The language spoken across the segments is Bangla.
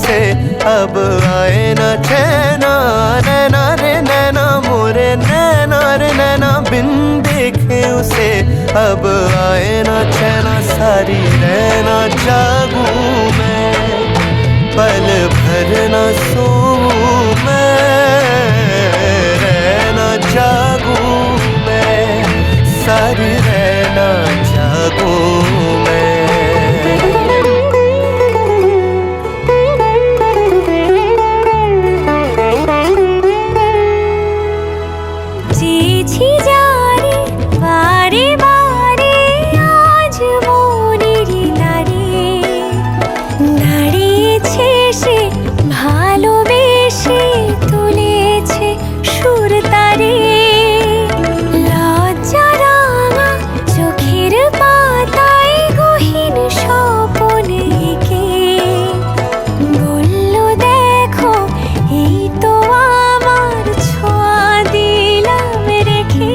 उसे अब आए न चैना। नैना रे नैना मोरे नैना रे नैना बिन देखे उसे अब आए न चैना। सारी रहना जागूं मैं पल भर न सोऊं मैं, रहना जागूं मैं सारी रहना जागूं मैं। চেয়েছি যারে বারে বারে আজ মনের দ্বারে দাঁড়িয়েছে সে ভালোবেসে তুলেছে সুর তারে। লজ্জা রাঙা চোখের পাতায় গহীন স্বপন এঁকে বলল দেখো এই তো আমার ছোঁয়া দিলাম রেখে।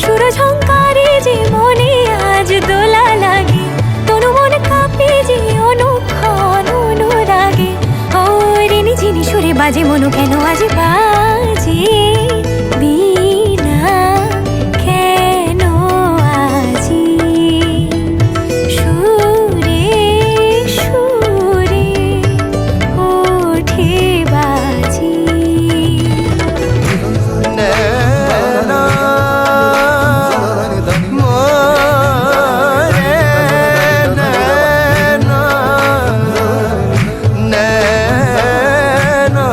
সুরঝঙ্কারে যে মনে আজ দোলা লাগে তনু মন কাঁপে যে অনুক্ষণ অনুরাগে। রিনি ঝিনি সুরে বাজে মনু কেন আজ বাজে বীণা কেন আজি সুরে সুরে ওঠে বাজি। नैना मोरे नैना नैना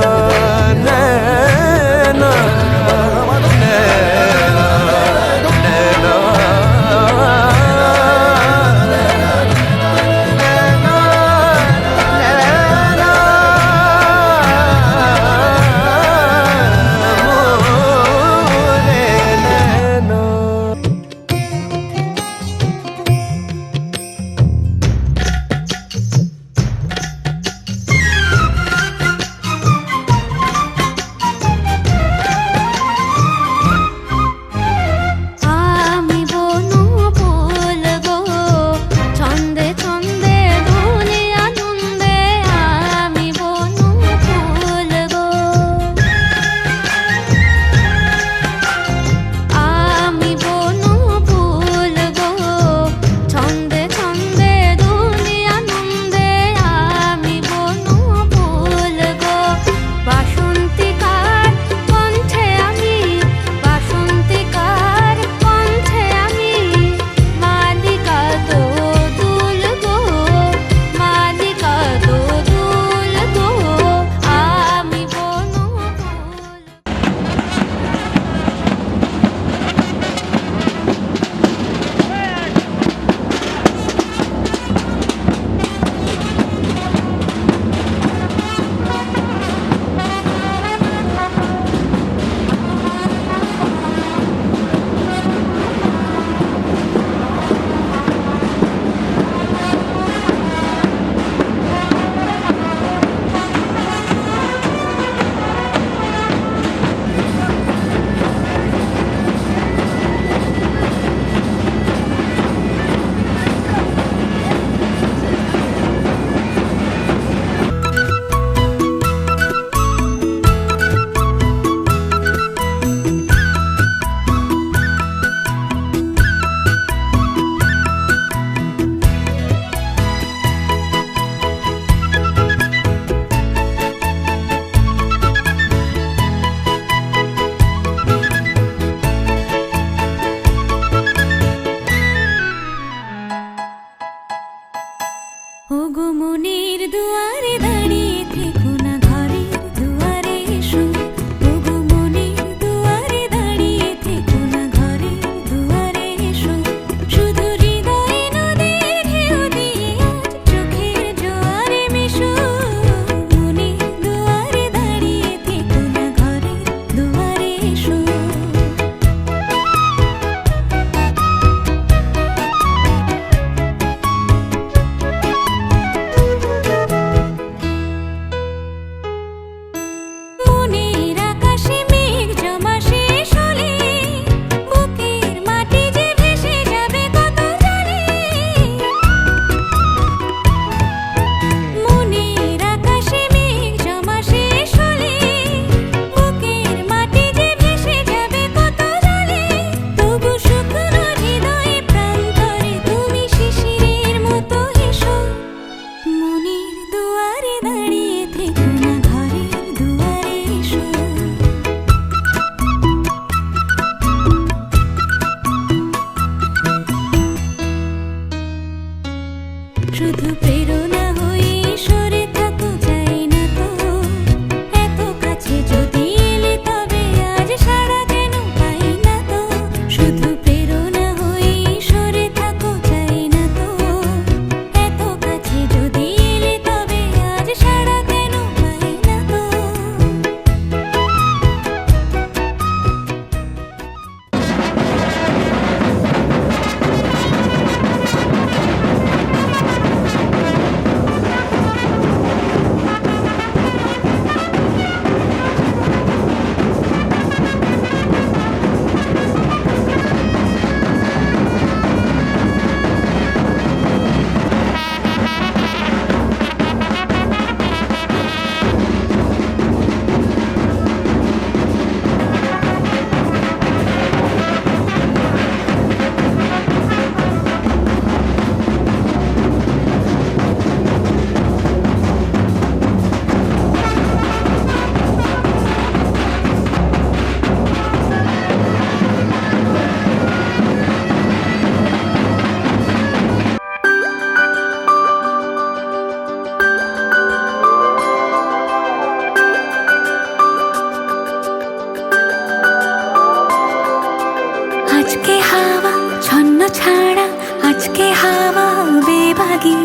সোহাগী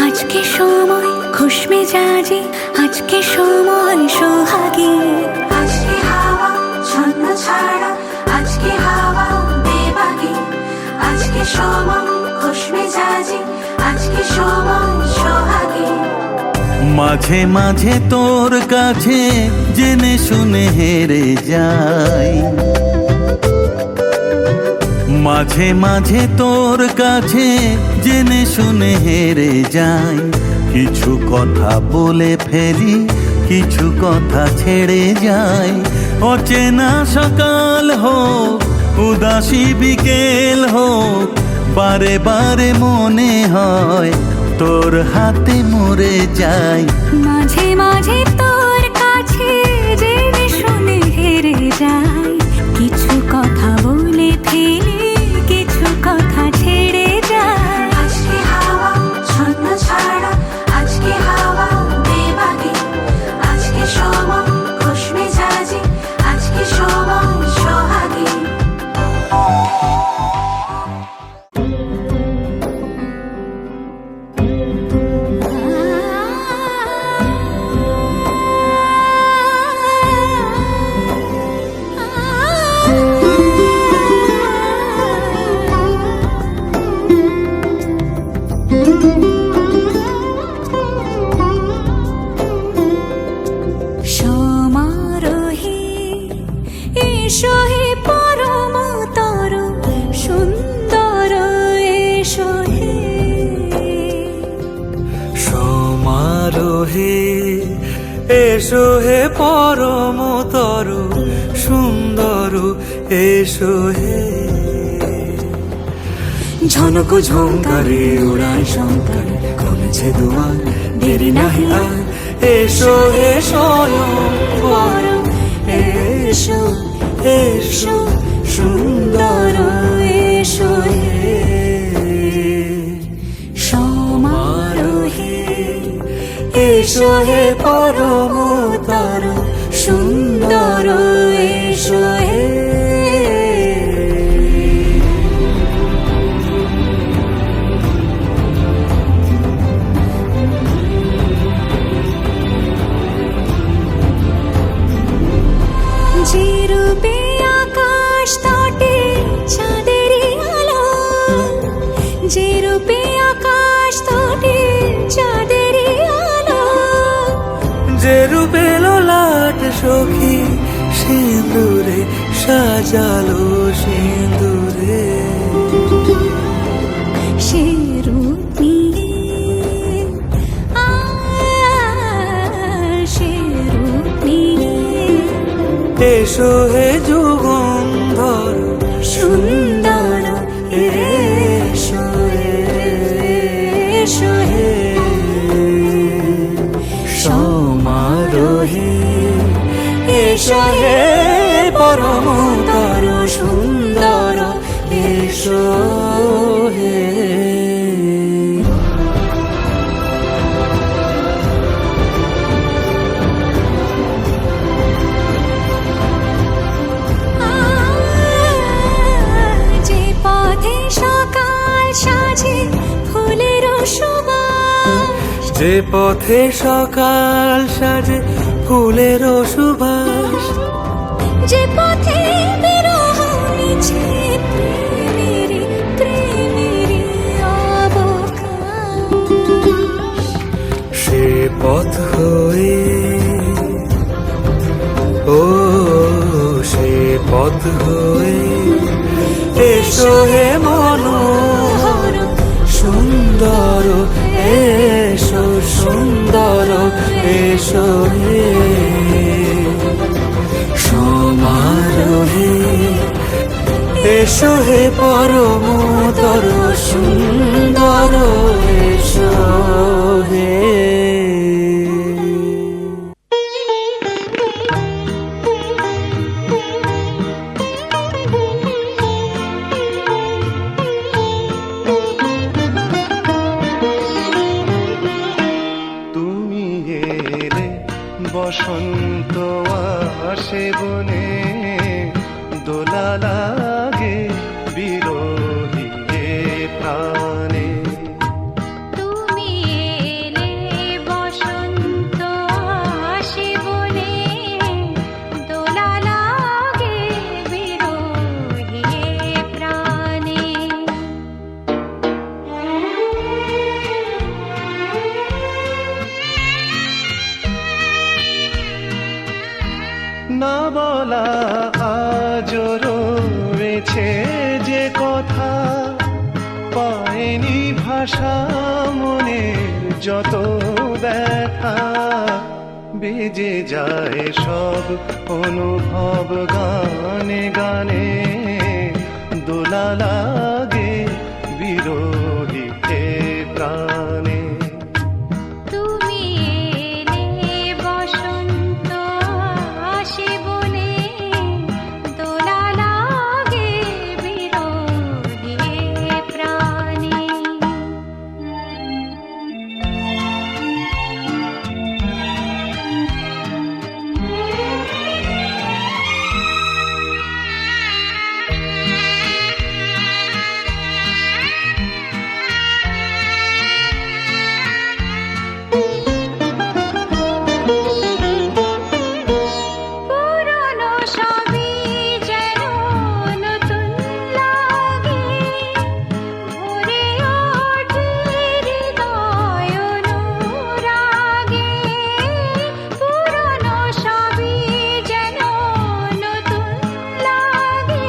আজকে সময় খুশ মেজাজি আজকে সময় সোহাগী আজকে হাওয়া ছন্ন ছাড়া আজকে হাওয়া বেবাগী আজকে সময় খুশ মেজাজি আজকে সময় সোহাগী মাঝে মাঝে তোর কাছে জেনে শুনে হেরে যাই মাঝে মাঝে তোর কাছে জেনে শুনে হেরে যাই কিছু কথা বলে ফেলি কিছু কথা ছেড়ে যাই অচেনা সকাল হোক উদাসী বিকেল হোক বারে বারে মনে হয় তোর হাতে মরে যাই মাঝে মাঝে তোর কাছে জেনে শুনে হেরে যাই কিছু কথা বলে ফেলি কিছু কথা ছেড়ে যাই আজকে হাওয়া ছন্ন ছাড়া আজকে হাওয়া বেবাগী আজকে সময় খুশ মেজাজি আজকে সময় সোহাগী সমারোহে এসো হে পরমতর সুন্দর এসো হে সমারোহে এসো হে পরমতর সুন্দর এসো হে ঝনক ঝঙ্কারে উড়ায় শঙ্কর কমেছে দুয়ার দেরি নাহি আর এসো হে স্বয়ং এসো এসো সুন্দর এসো হে সমারোহে এসো হে পরমতর সুন্দর এসো হে যে রূপে আকাশ তটে চাঁদেরই আলো যে রূপে আকাশ তটে চাঁদেরই আলো যে রূপে লোলাট সখী সিঁদুরে সাজালো সিঁদুরে সে রূপ নিয়ে সে রূপ নিয়ে এসো হে যুগন্ধর সুন্দর এসো এসো হে সমারোহে এসো হে পরমতর সুন্দর এসো হে যে পথে সকাল সাজে ফুলের সুবাস যে পথে সকাল সাজে ফুলের সুবাস যে পথে বিরহ মিছে প্রেমেরই প্রেমেরই অবকাশ সে পথ হয়ে ও সে পথ হয়ে এসো হে মনোহর সুন্দর এসো সুন্দর এসো হে সমারোহে এসো হে পরমতর সুন্দর এসো হে তুমি এলে বসন্ত আসে বনে দোলা লাগে বিরহী প্রাণে না বলা আজও রয়েছে যে কথা, পায়নি ভাষা মনের যত ব্যথা, বেজে যায় সব অনুভব গানে গানে, দোলা লাগে বিরহিতে প্রাণে। তুমি এলে বসন্ত আসে বনে, দোলা লাগে বিরহে প্রাণে। পুরনো সবই যেন নতুন লাগে, ভরে ওঠে হৃদয় অনুরাগে। পুরনো সবই যেন নতুন লাগে,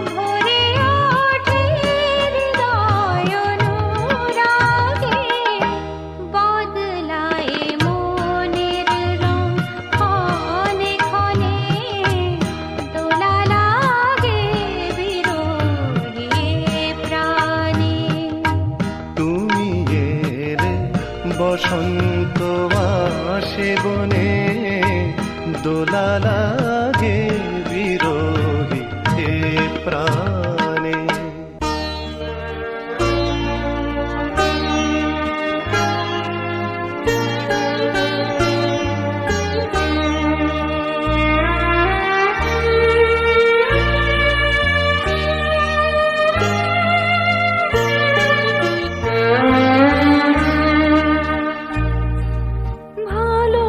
ভরে ওঠে হৃদয় অনুরাগে। বদলায় মনের রং ক্ষণে ক্ষণে, দোলা লাগে বিরহে প্রাণে। তুমি এলে বসন্ত আসে বনে, দোলা লাগে বিরহিতে প্রাণে।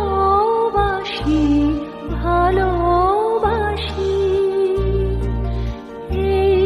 ভালোবাসি ভালোবাসি, এই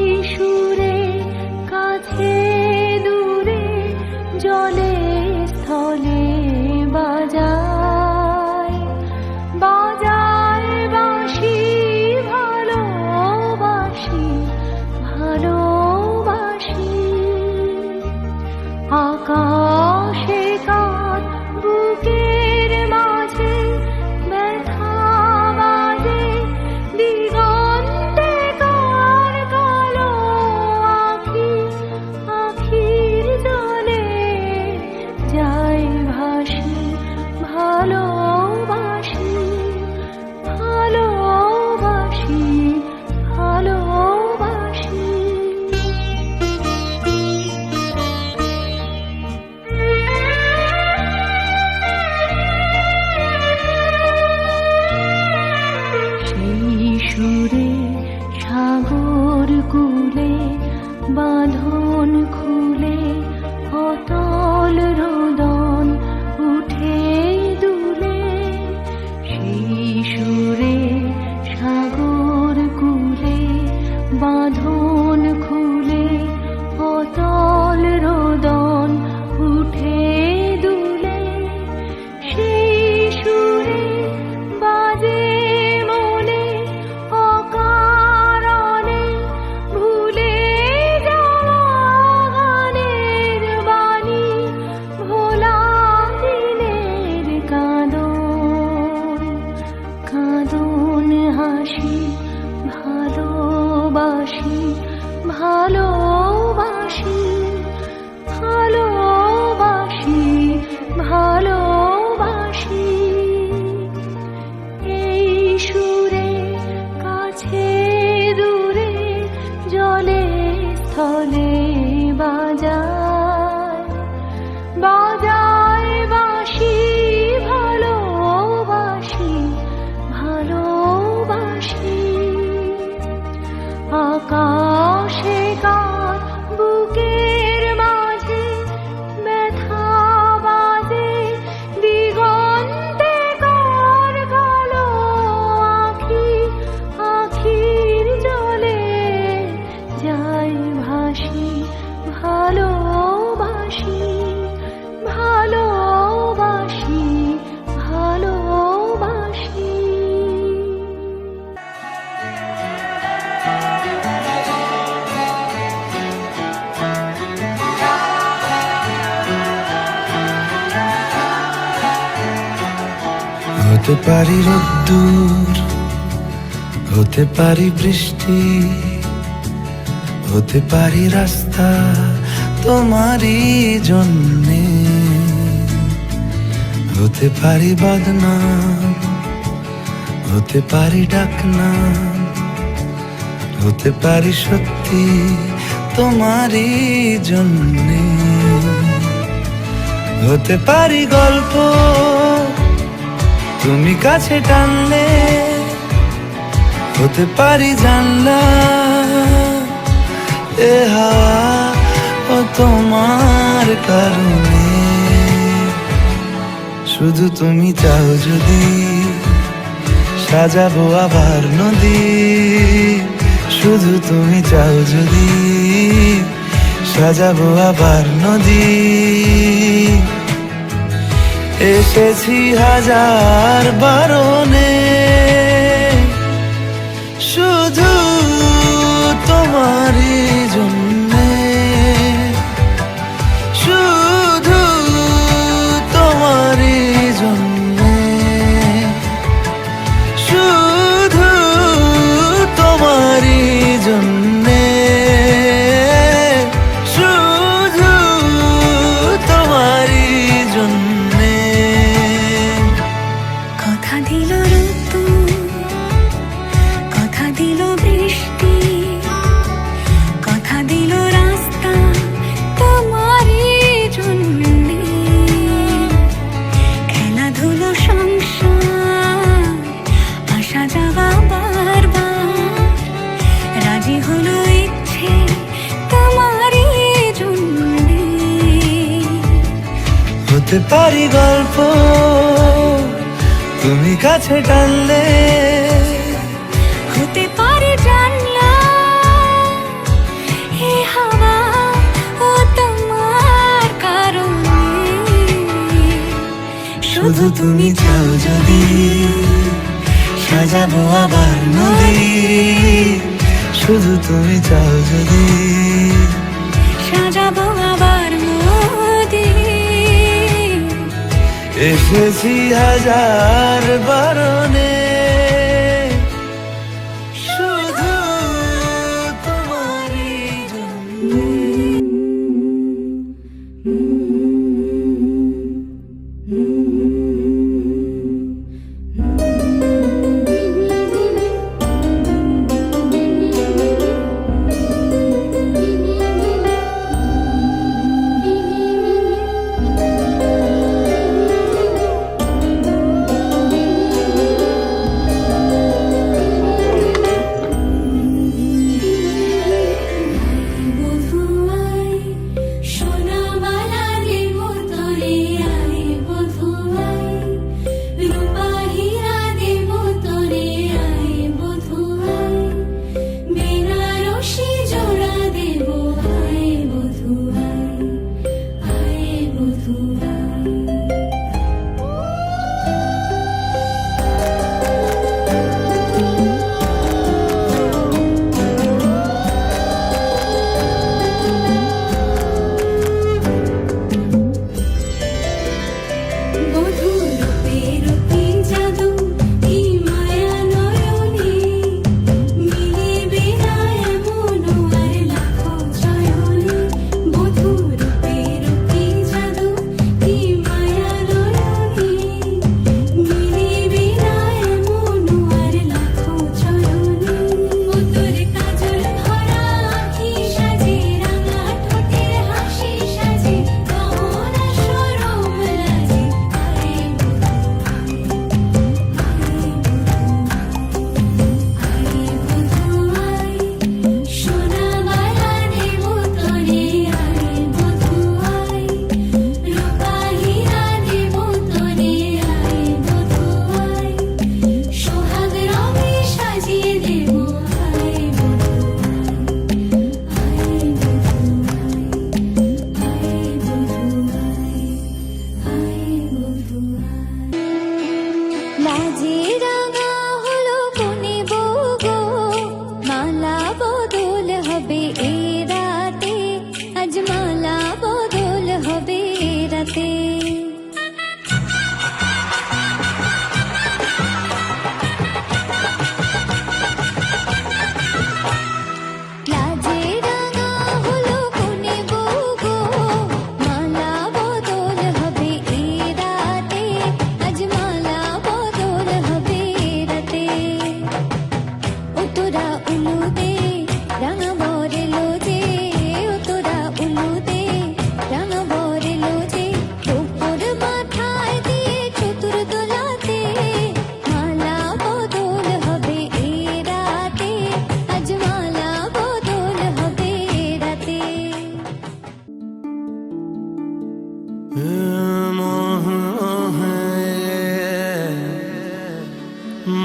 হতে পারি রোদ্দুর, হতে পারি বৃষ্টি, হতে পারি রাস্তা তোমারই জন্যে, হতে পারি বদনাম, হতে পারি ডাকনাম, হতে পারি সত্যি তোমারই জন্যে, হতে পারি গল্প তুমি কাছে টানলে, হতে পারি জানলা এ হাওয়া ও তোমার কারণে। শুধু তুমি চাও যদি সাজাবো আবার নদী, শুধু তুমি চাও যদি সাজাবো আবার নদী। এসেছি হাজার বারণে, শুধু তোমারই জন্যে, শুধু তোমারই জন্যে, শুধু তোমারই জন্যে, শুধু তোমারই জন্যে। কথা দিল ঋতু, কথা দিল বৃষ্টি, কথা দিল রাস্তা তোমারই জন্যে, খেলাধুলো সংসার আসা যাওয়া বারবার, রাজি হলো ইচ্ছে তোমারই জন্যে। হতে পারি গল্প তুমি কাছে টানলে, হতে পারে জানলা এ হাওয়া ও তোমার কারণে। শুধু তুমি চাও যদি সাজাবো আবার নদী, শুধু তুমি চাও যদি সাজাবো আবার নদী। এসেছি হাজার বারণে, শুধু তোমারই জন্যে।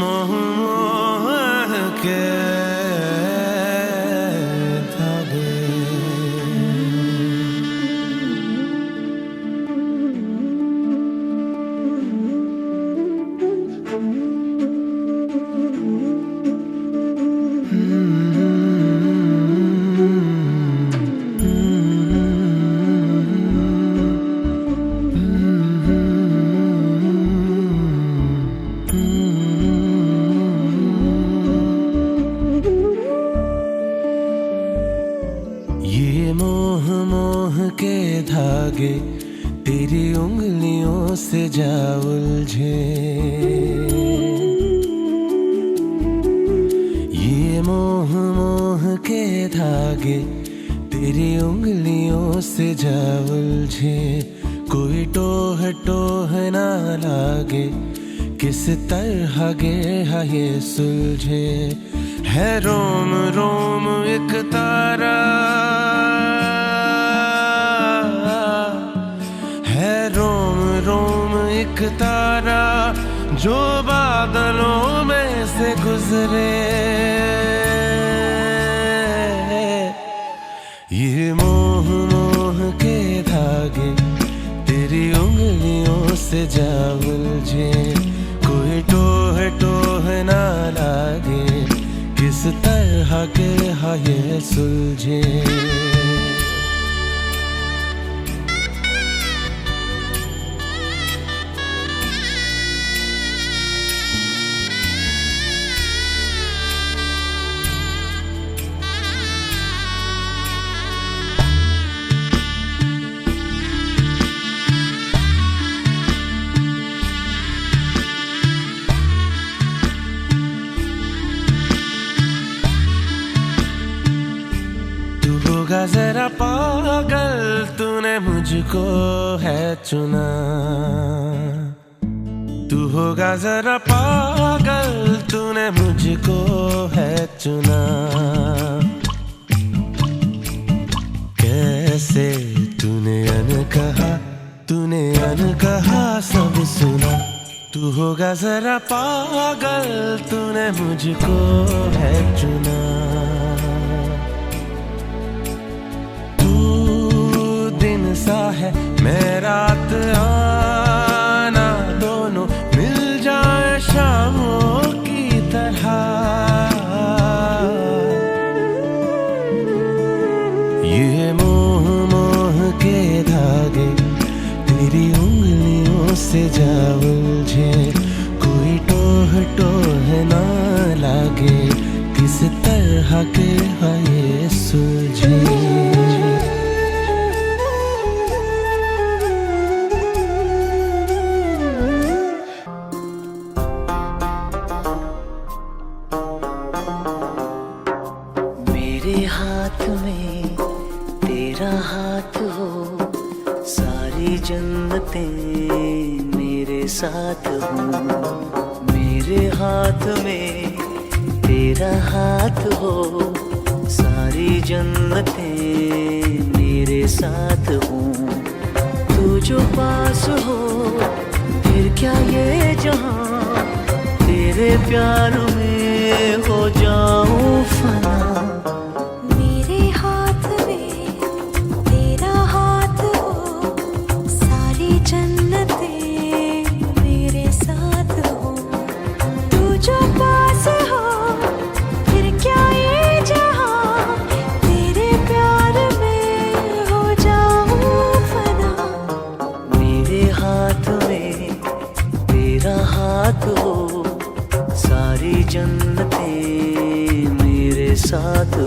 मोह मोह के धागे। ये मोह मोह के धागे तेरी उंगलियों से जा उलझे। ये मोह मोह के धागे तेरी उंगलियों से जा उलझे। कोई टोह टोह ना लागे किस तरह गे ये सुलझे। है रोम रोम एक तारा, है रोम रोम एक तारा जो बादलों में से गुजरे। ये मोह मोह के धागे तेरी उंगलियों से जा उलझे। कोई टोह टोह ना लागे किस तरह के ये सुलझे। होगा जरा पागल तूने मुझको है चुना। तू होगा जरा पागल तूने मुझको है चुना। कैसे तूने अनकहा सब सुना। तू होगा जरा पागल तूने मुझको है चुना। सा है मैं रात आना दोनों मिल जाए शामों की तरह। ये मोह मोह के धागे तेरी उंगलियों से जा उलझे। कोई टोह टोह ना लागे किस तरह के ये सुलझे। मेरे हाथ में तेरा हाथ हो, सारी जन्नतें मेरे साथ हो। मेरे हाथ में तेरा हाथ हो, सारी जन्नतें मेरे साथ हो। तू जो पास हो फिर क्या ये जहां, तेरे प्यार में हो जाऊं फना। मेरे हाथ में तेरा हाथ हो, सारी जन्नतें मेरे साथ हो। तू जो पास हो फिर क्या ये जहां, तेरे प्यार में हो जाऊं फना। मेरे हाथ में तेरा हाथ हो, सारी जन्नतें मेरे साथ हो।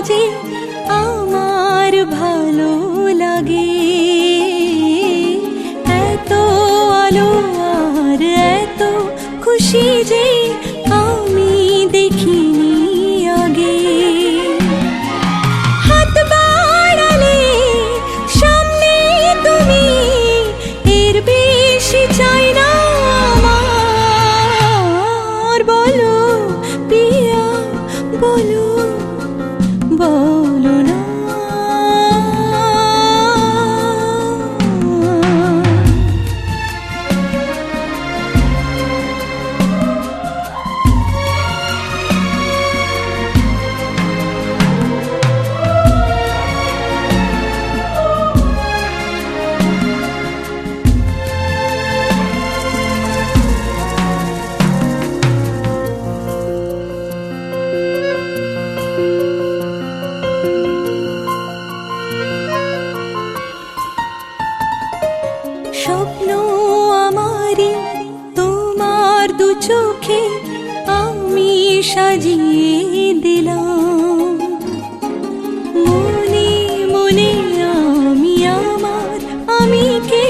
যে আমার ভালো লাগে, এত আলো আর এত খুশি যে আমি দেখিনি আগে। হাত বাড়ালে সামনে তুমি, এর বেশি চাই না আমার। বলো পিয়া বলো, বলো না। স্বপ্ন আমারই তোমার দু চোখে আমি সাজিয়ে দিলাম। মনে মনে আমি আমার আমিকে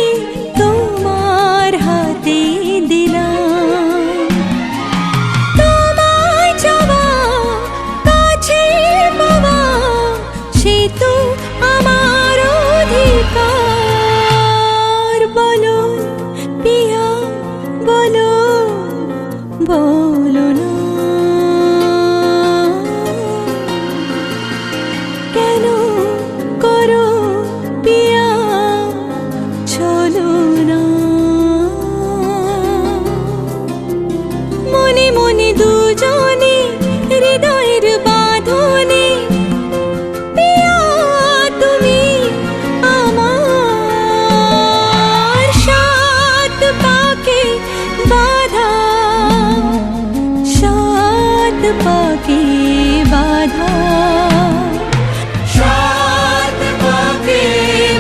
তোমার হাতে দিলাম। তোমায় চাওয়া কাছে পাওয়া সে তো আমার অধিকার। বলো পিয়া বলো, বলো না। কেন করো পিয়া চলো না। মনে মনে দুজনে হৃদয়ের বাঁধনে পিয়া তুমি আমার। সাত পাকে বাঁধা, সাত পাকে বাঁধা, সাত পাকে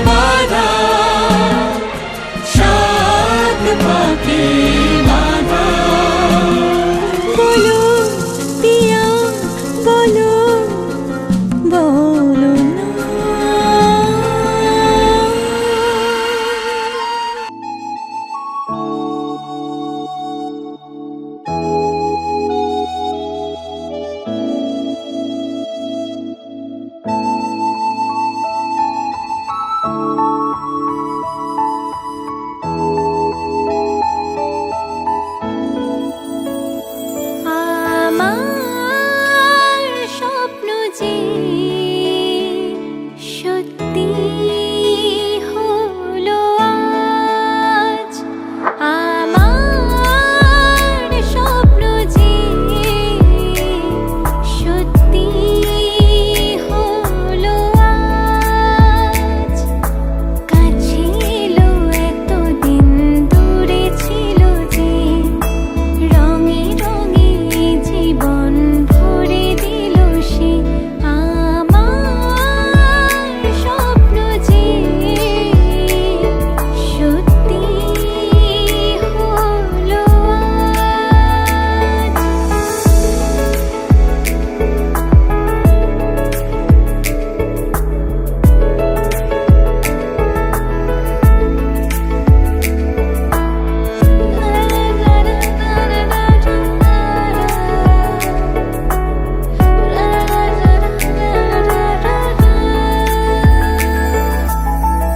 বাঁধা, সাত পাকে বাঁধা। বলো পিয়া বলো, বলো না। আমার স্বপ্ন যে সত্যি হলো আজ। আমার স্বপ্ন যে সত্যি হলো আজ। কাছে এলো এতদিন দূরে ছিল যে, রঙে রঙে জীবন ভরে দিল সে। আমার স্বপ্ন যে সত্যি হলো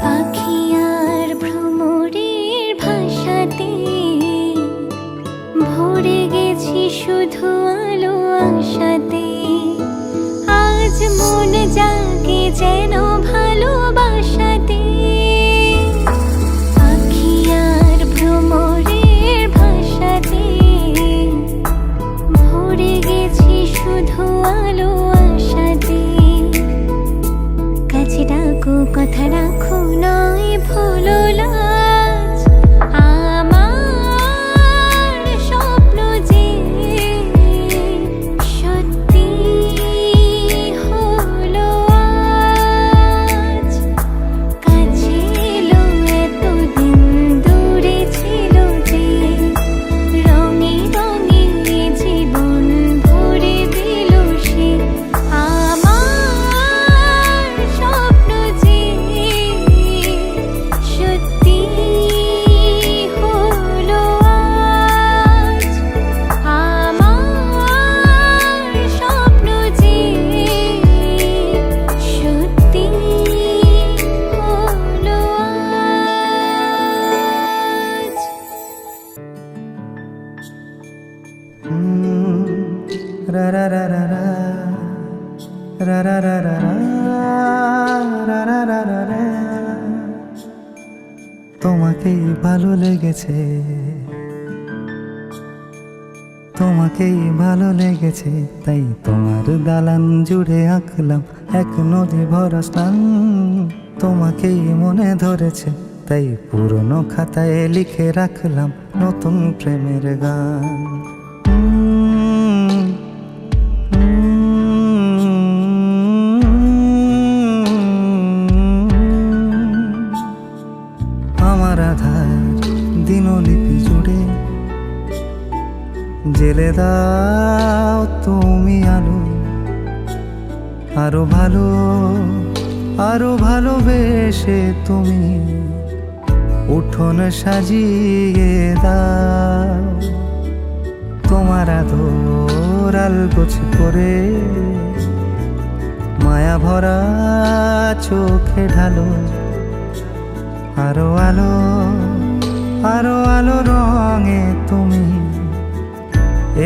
পাখি আর ভ্রমরের ভাষাতে ভরে গেছি শুধু আলো আশাতে। আজ মন জাগে যেন ভালোবাসাতে। পাখি আর ভ্রমরের ভাষাতে ভরে গেছি শুধু আলো আশাতে। কাছে ডাকো কথা রাখো নয় ভুলো লাজ। আমার স্বপ্ন যে সত্যি হলো আজ। রা রা রা রা রা রা রা রা রা রা রা রা রা রা। তোমাকেই ভালো লেগেছে, তোমাকেই ভালো লেগেছে, তাই তোমার দালান জুড়ে আঁকলাম এক নদী ভরা স্থান। তোমাকেই মনে ধরেছে, তাই পুরনো খাতায় লিখে রাখলাম নতুন প্রেমের গান। আমার আধার দিনলিপি জুড়ে জেলে দাও তুমি আলো, আরো ভালো, আরো ভালোবেসে তুমি উঠোন সাজিয়ে দাও। তোমার আদর আলগোছ করে মায়া ভরা চোখে ঢালো, আরো আলো, আরো আলো রঙে তুমি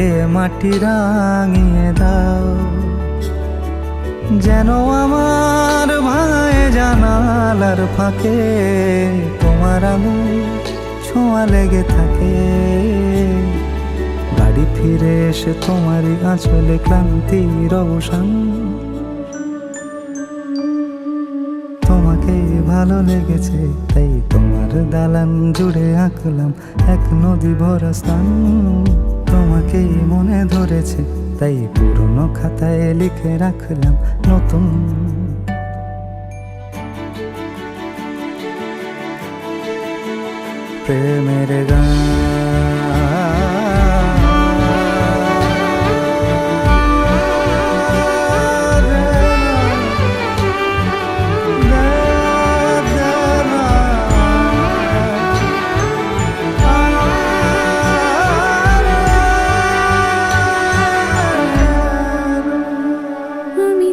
এ মাটি রাঙিয়ে দাও। যেন আমার ভাই জানালার ফাঁকে তোমার আলো ছোঁয়া লেগে থাকে। বাড়ি ফিরে এসে তোমারই আঁচলে ক্লান্তির অবসান। তোমাকেই ভালো লেগেছে, তাই তোমার দালান জুড়ে আঁকলাম এক নদী ভরা স্থান। তোমাকেই মনে ধরেছে, তাই পুরনো খাতায় লিখে রাখলাম নতুন প্রেমের গান।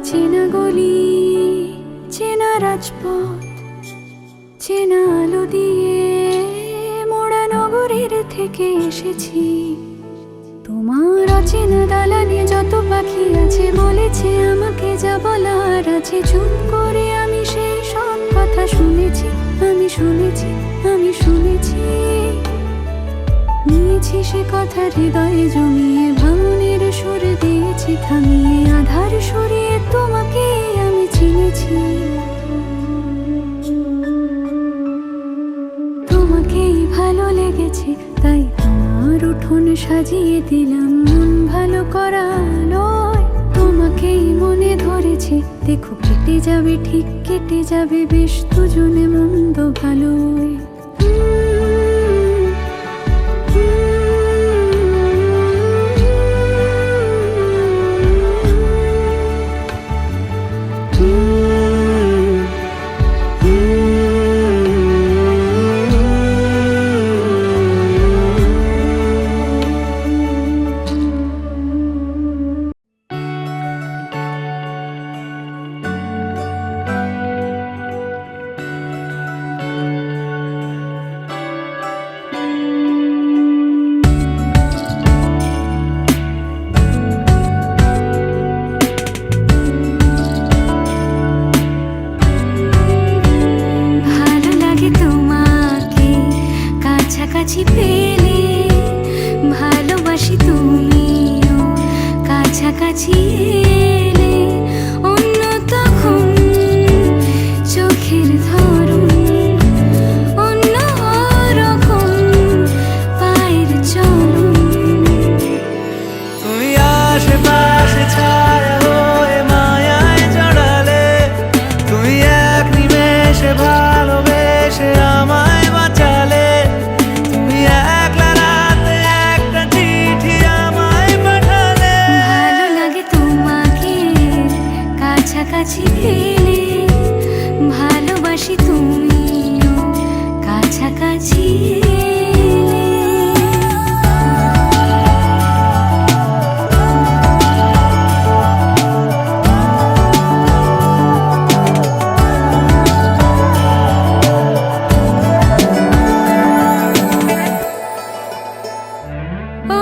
চেনা গলি, চেনা রাজপথ, চেনা আলো দিয়ে মোড়া নগরের থেকে এসেছি। তোমার অচেনা দালানে যত পাখি আছে বলেছে আমাকে যা বলার আছে। চুপ করে আমি সেই সব কথা শুনেছি, আমি শুনেছি, আমি শুনেছি। নিয়েছি সে কথা হৃদয়ে জমিয়ে, ভাঙনের সুর দিয়েছি থামিয়ে। আধার সরিয়ে তোমাকে আমি চিনেছি, তোমাকেই ভালো লেগেছে, তাই তোমার উঠোন সাজিয়ে দিলাম মন ভালো করা আলোয়। তোমাকেই মনে ধরেছে, দেখো কেটে যাবে, ঠিক কেটে যাবে বেশ দুজনে মন্দ ভালোই। কাছাকাছি পেলে ভালোবাসি, তুমিও কাছাকাছি এলে অন্য তখন চোখের ধরন অন্য রকম পায়ের চরণ। তুমি আশেপাশে ছায়া হয়ে মায়ায় জড়ালে, তুমি এক নিমেষে ভালোবেসে আমায় বাঁচালে। তুমি একলা রাতে একটা চিঠি আমায় পাঠালে। ভালো লাগে তোমাকে কাছাকাছি পেলে, ভালোবাসি তুমিও কাছাকাছি এলে। ও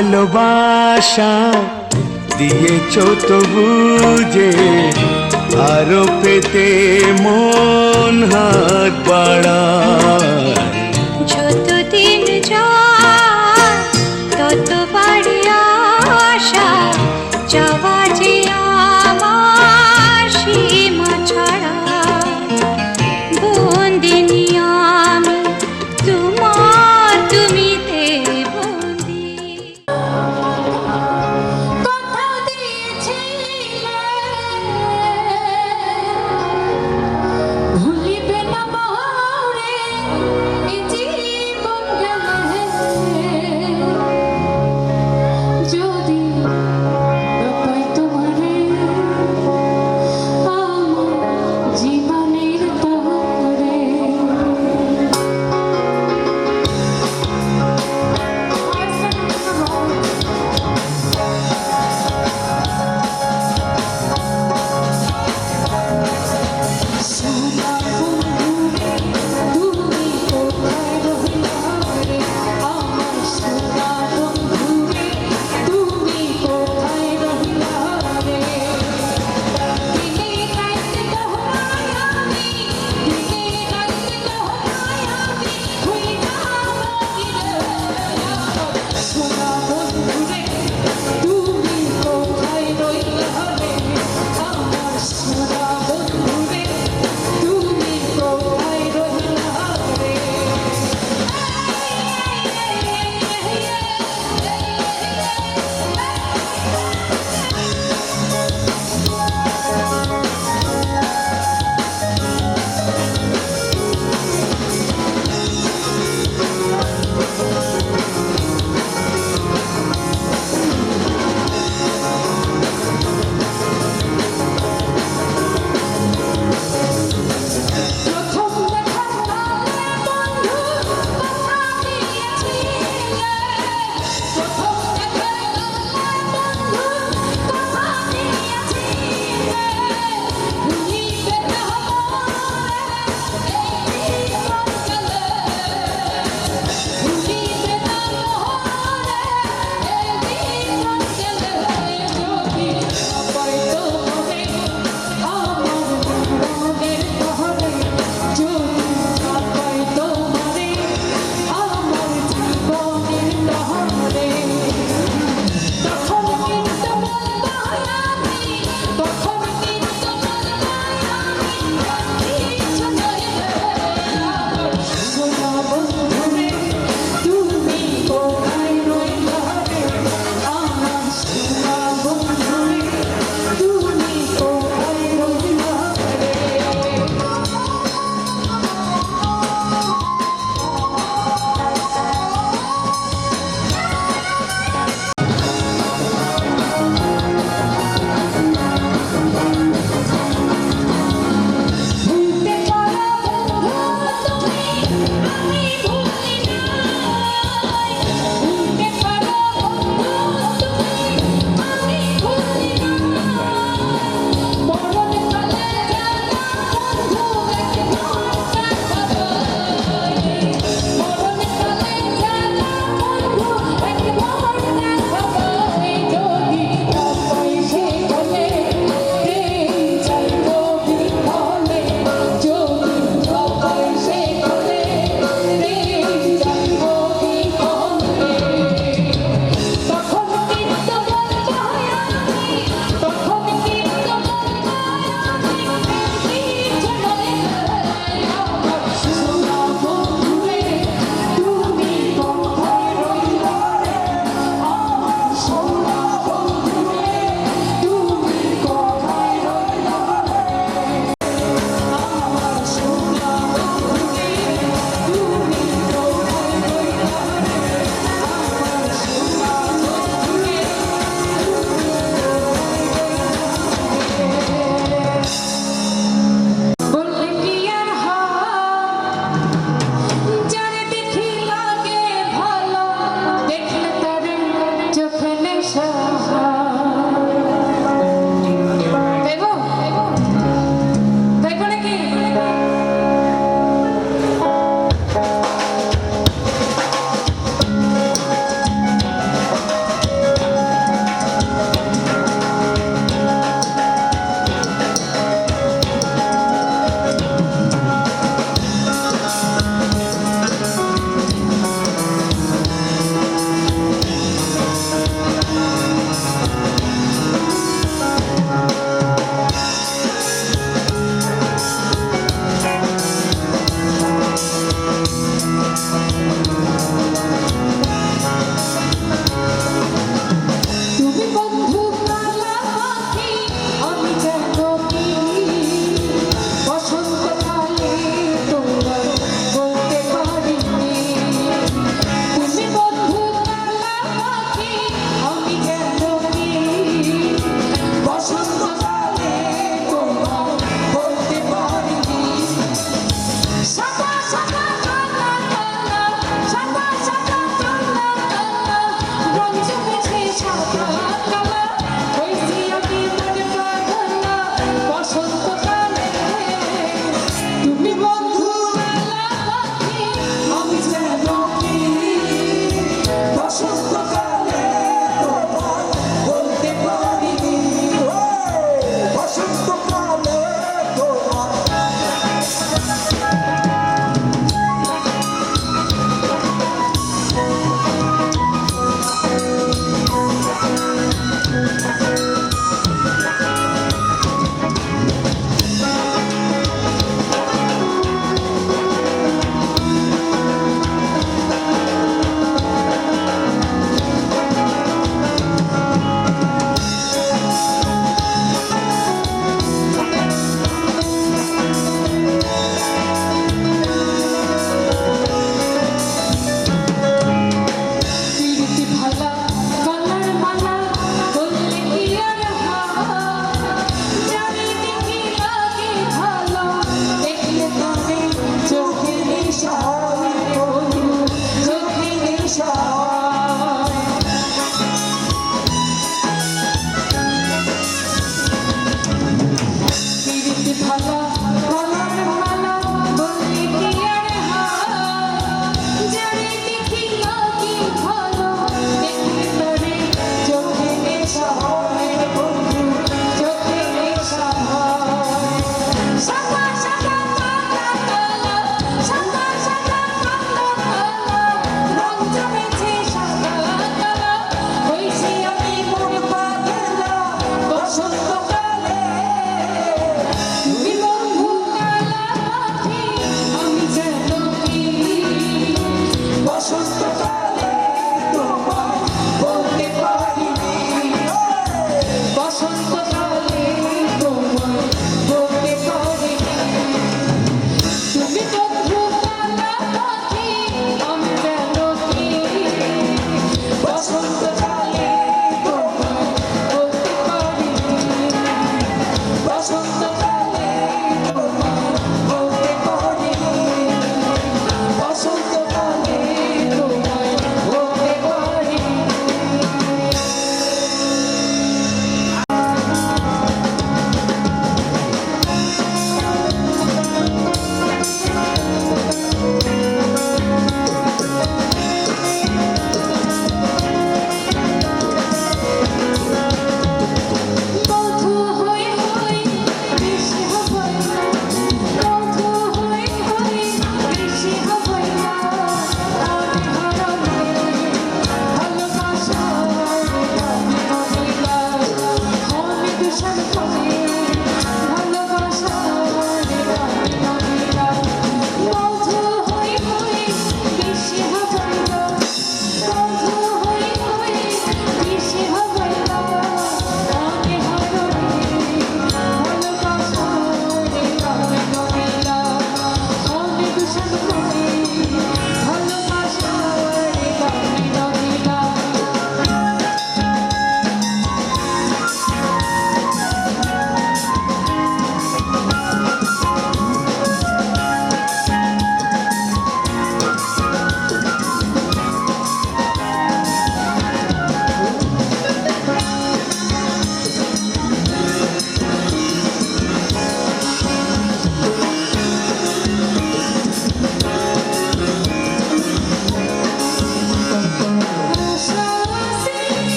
ভালোবাসা দিয়েছ তো বুঝে আরো পেতে মন হাত বাড়ায় যতদিন যায় তত বাড়ি আশা যাওয়া যে আমার সীমা ছাড়া বন্দিনী আমি তোমার তুমিতে বন্দি কোথাও দিয়েছিলে ভুলিবে না বাউরে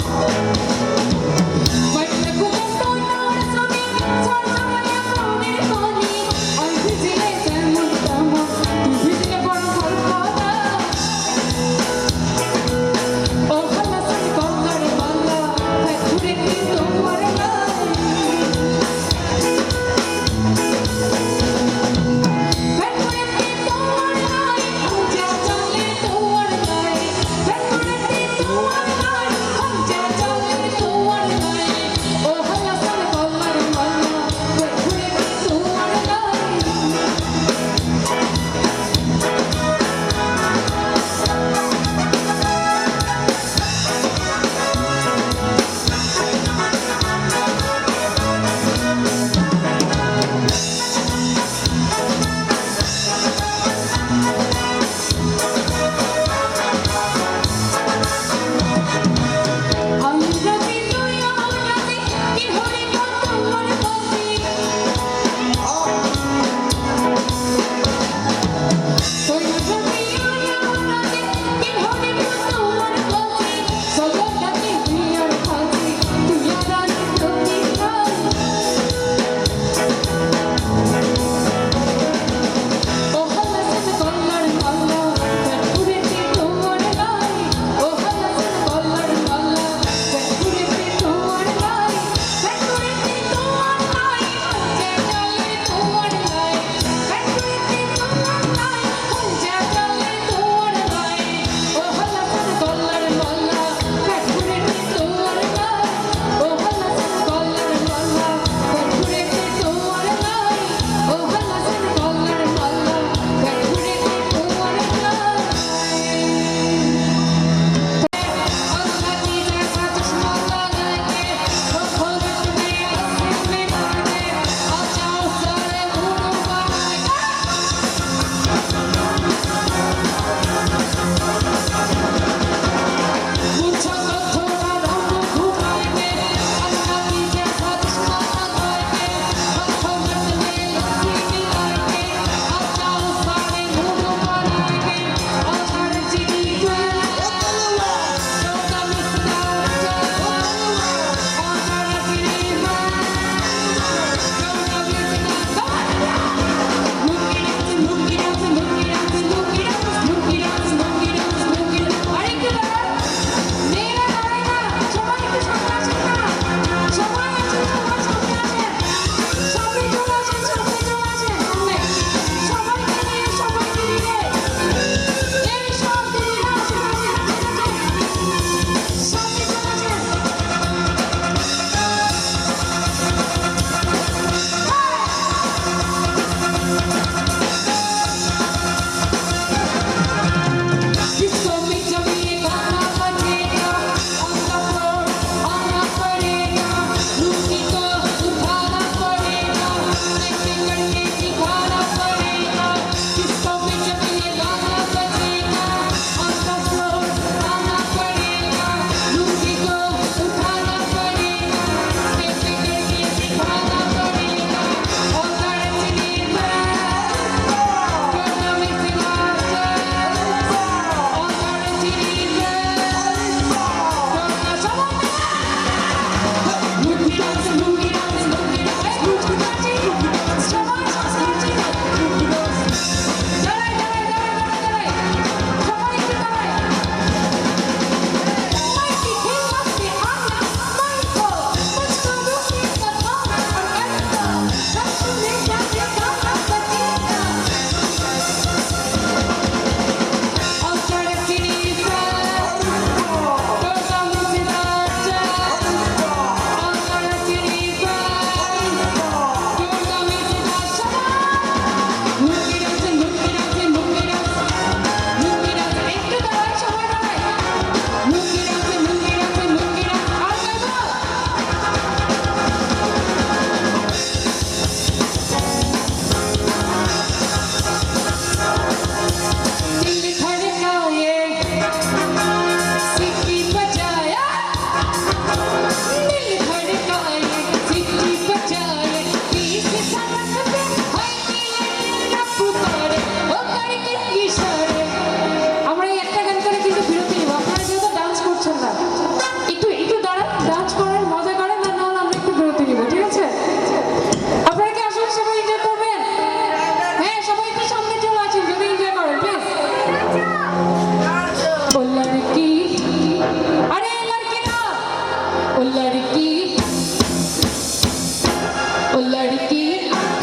তোমার ओ लड़की ओ लड़की आँख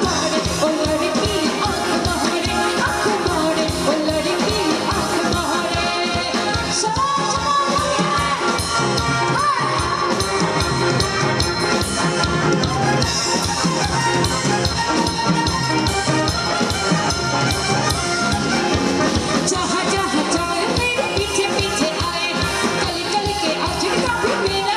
मारे ओ लड़की आँख मारे ओ लड़की आँख मारे जहाँ जहाँ जाए मेरे पीछे पीछे आए कल कल के आज का भी मेरा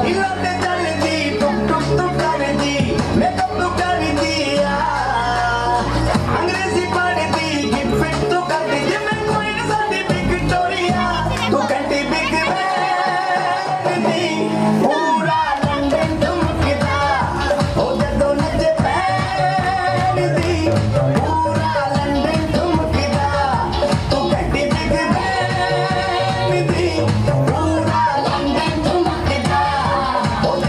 ਹੀਲਾਂ ਤੇ ਚੱਲਦੀ ਟੁਕ ਟੁਕ ਟੁਕ ਕਰਦੀ ਮੇਕਅਪ ਤੂੰ ਕਰਦੀ ਆ ਅੰਗਰੇਜ਼ੀ ਪੜ੍ਹਦੀ ਗਿਫਟ ਫਿਟ ਤੂੰ ਕਰਦੀ ਜਿਵੇਂ ਕੋਈ ਨਾ ਸਾਡੀ ਵਿਕਟੋਰੀਆ ਤੂੰ ਕੰਟੀ ਬਿਗ ਬੈਨ ਦੀ ਪੂਰਾ ਲੰਡਨ ਧੁਮਕਦਾ ਉਹ ਜਦੋਂ ਨੱਚੇ ਪੈਣ ਦੀ ਪੂਰਾ ਲੰਡਨ ਧੁਮਕਦਾ ਤੂੰ ਕੰਟੀ ਬਿਗ ਬੈਨ ਦੀ ਪੂਰਾ ਲੰਡਨ ਧੁਮਕਦਾ ਉਹ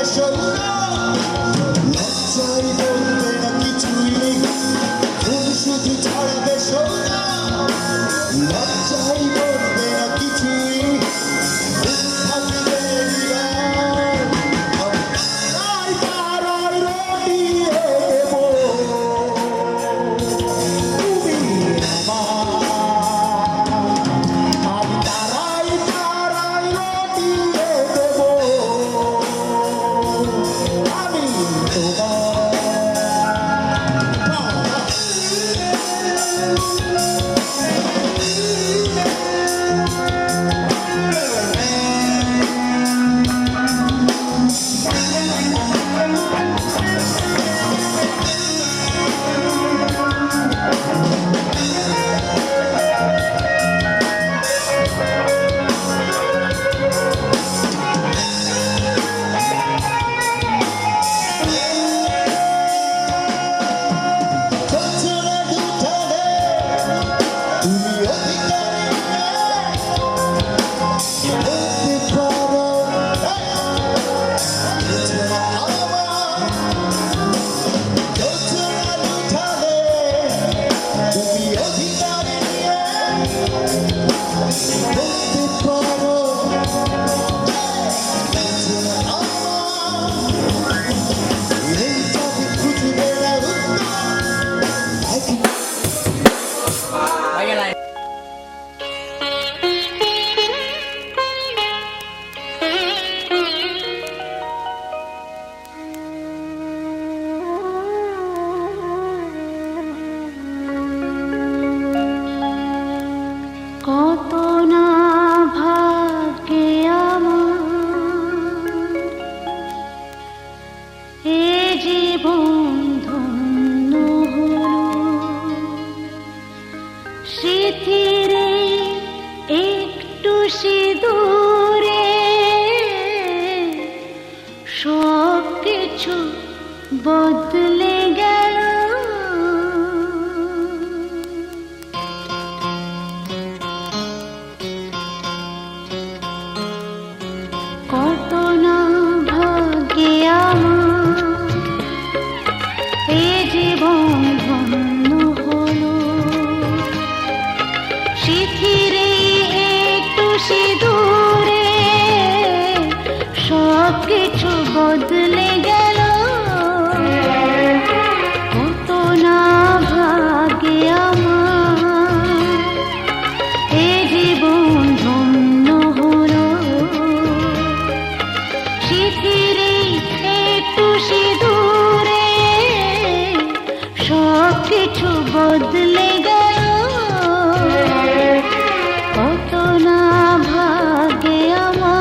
সোনা লজ্জায় বলবে না কিছুই ফুল শুধু ছড়াবে সোনা লজ্জায় বলবে না কিছুই ফুল থাকবে হৃদয় তারায় তারায় রটিয়ে দেব তুমি আমার আমি তারায় তারায় রটিয়ে দেব আমি তোমার চঞ্চলা দুঠানে তুমি অধিকারী বলতে পারো চঞ্চলা আমার চঞ্চলা দুঠানে তুমি অধিকারী বলতে পারো চঞ্চলা আমার এইটাকে খুঁজবে না উত্তর কত না ভাগ্যে আমার এ জীবন ধন্য হলো স্মৃতির একটু সিঁদুরে সব কিছু বদলে গেল কত না ভাগ্যে আমার এ জীবন ধন্য হলো স্মৃতির একটু সিঁদুরে সব কিছু বদলে গেল কত না ভাগ্যে আমার এ জীবন ধন্য হলো স্মৃতির একটু সিঁদুরে সব কিছু বদলে গেল কত না ভাগ্যে আমার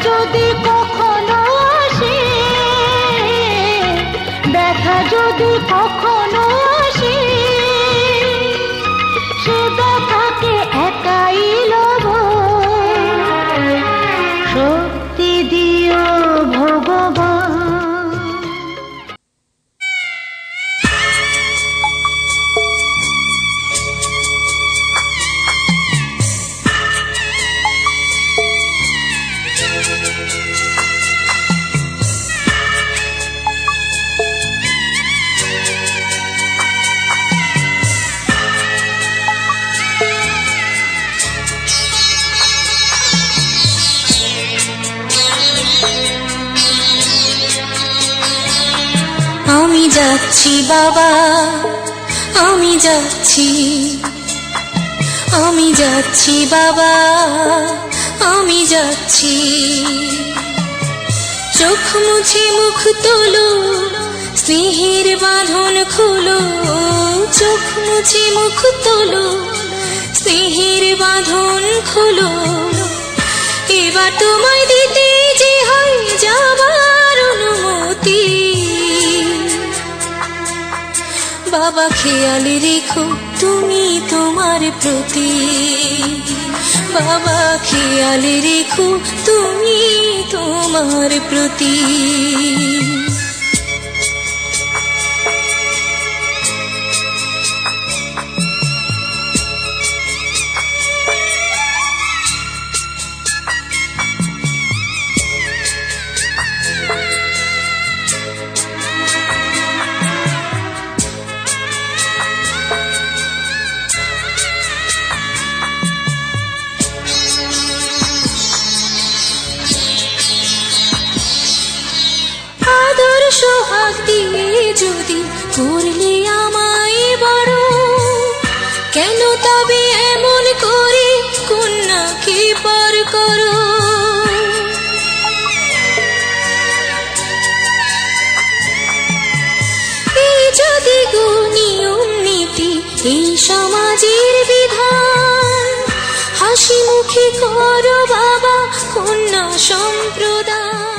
যদি কখনো আসে, ব্যথা যদি কখনো আসে, সে ব্যথাকে একাই লব, শক্তি দিও ভগবান। আমি যাচ্ছি বাবা, আমি যাচ্ছি, আমি যাচ্ছি বাবা, আমি যাচ্ছি। চোখ মুছে মুখ তোলো, স্নেহের বাঁধন খোলো, চোখ মুছে মুখ তোলো, স্নেহের বাঁধন খোলো। এবার তোমায় দিতে যে হয় যাবার অনুমতি, বাবা খেয়াল রেখো তুমি তোমার প্রতি, বাবা খেয়াল রেখো তুমি তোমার প্রতি। সোহাগ দিয়ে যদি করলে আমায় বড়, কেন তবে এমন করে কন্যাকে পর করো? এই যদি গো নিয়ম নীতি, এই সমাজের বিধান, হাসি মুখে করো বাবা কন্যা সম্প্রদায়।